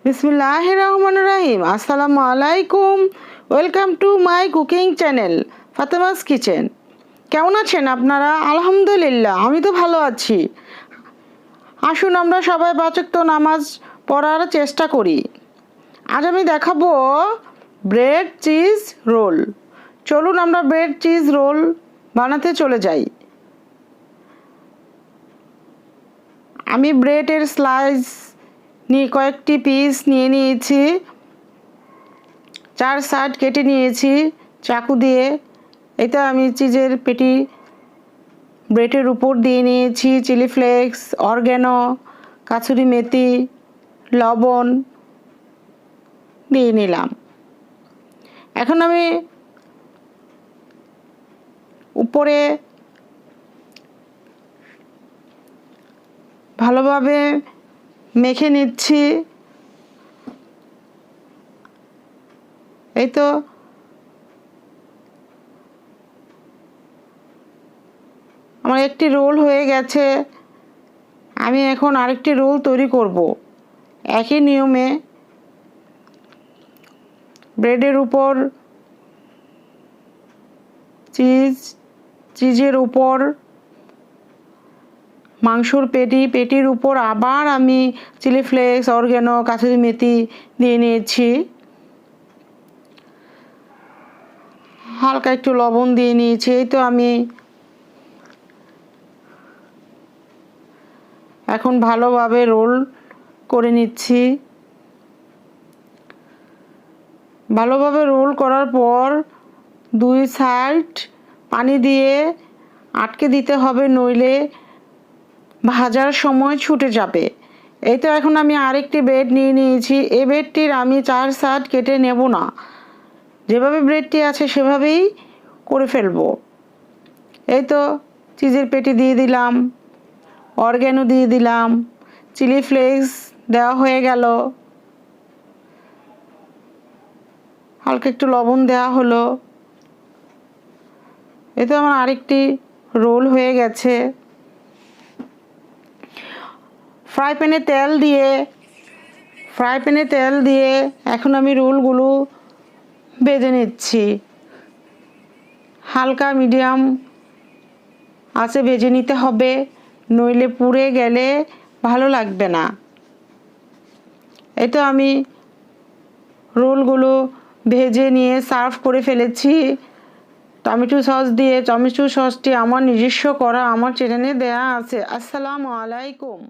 বিসমিল্লাহির রহমানির রহিম। আসসালামু আলাইকুম। Welcome to my cooking channel Fatema's kitchen. কেমন আছেন আপনারা? আলহামদুলিল্লাহ, আমি তো ভালো আছি। আসুন আমরা সবাই পাঁচ ওয়াক্ত নামাজ পড়ার চেষ্টা করি। আজ আমি দেখাবো ব্রেড চিজ রোল। চলুন আমরা ব্রেড চিজ রোল বানাতে চলে যাই। আমি ব্রেডের স্লাইস নিয়ে কয়েকটি পিস নিয়ে নিয়েছি, 4 সাইড কেটে নিয়েছি চাকু দিয়ে। এটা আমি চিজের পেটি ব্রেডের উপর দিয়ে নিয়েছি। চিলি ফ্লেক্স, অরগ্যানো, কাসুরি মেথি, লবণ দিয়ে নিলাম। এখন আমি উপরে ভালোভাবে মেখে নিচ্ছি। এই তো আমার একটি রোল হয়ে গেছে। আমি এখন আরেকটি রোল তৈরি করব। একই নিয়মে ব্রেডের উপর চিজের উপর মাংসর পেটির উপর আবার আমি চিলি ফ্লেক্স, অরগ্যানো, কাসুরি মেথি দিয়ে নিয়েছি। হালকা একটু লবণ দিয়ে নিয়েছি। এই তো আমি এখন ভালোভাবে রোল করে নিচ্ছি। ভালোভাবে রোল করার পর 2 সাইড পানি দিয়ে আটকে দিতে হবে, নইলে ভাজার সময় ছুটে যাবে। এই তো এখন আমি আরেকটি ব্রেড নিয়ে নিয়েছি। এই ব্রেডটির আমি 4 সাইড কেটে নেব না, যেভাবে ব্রেডটি আছে সেভাবেই করে ফেলবো। এই তো চিজের পেটি দিয়ে দিলাম, অরগ্যানো দিয়ে দিলাম, চিলি ফ্লেক্স দেওয়া হয়ে গেল, হালকা একটু লবণ দেওয়া হলো। এই তো আমার আরেকটি রোল হয়ে গেছে। ফ্রাই প্যানে তেল দিয়ে এখন আমি রোলগুলো ভেজে নিচ্ছি। হালকা মিডিয়াম আঁচে ভেজে নিতে হবে, নইলে পুড়ে গেলে ভালো লাগবে না। এই তো আমি রোলগুলো ভেজে নিয়ে সার্ভ করে ফেলেছি টমেটো সস দিয়ে। টমেটো সসটি আমার নিজস্ব করা, আমার চ্যানেলে দেয়া আছে। আসসালামু আলাইকুম।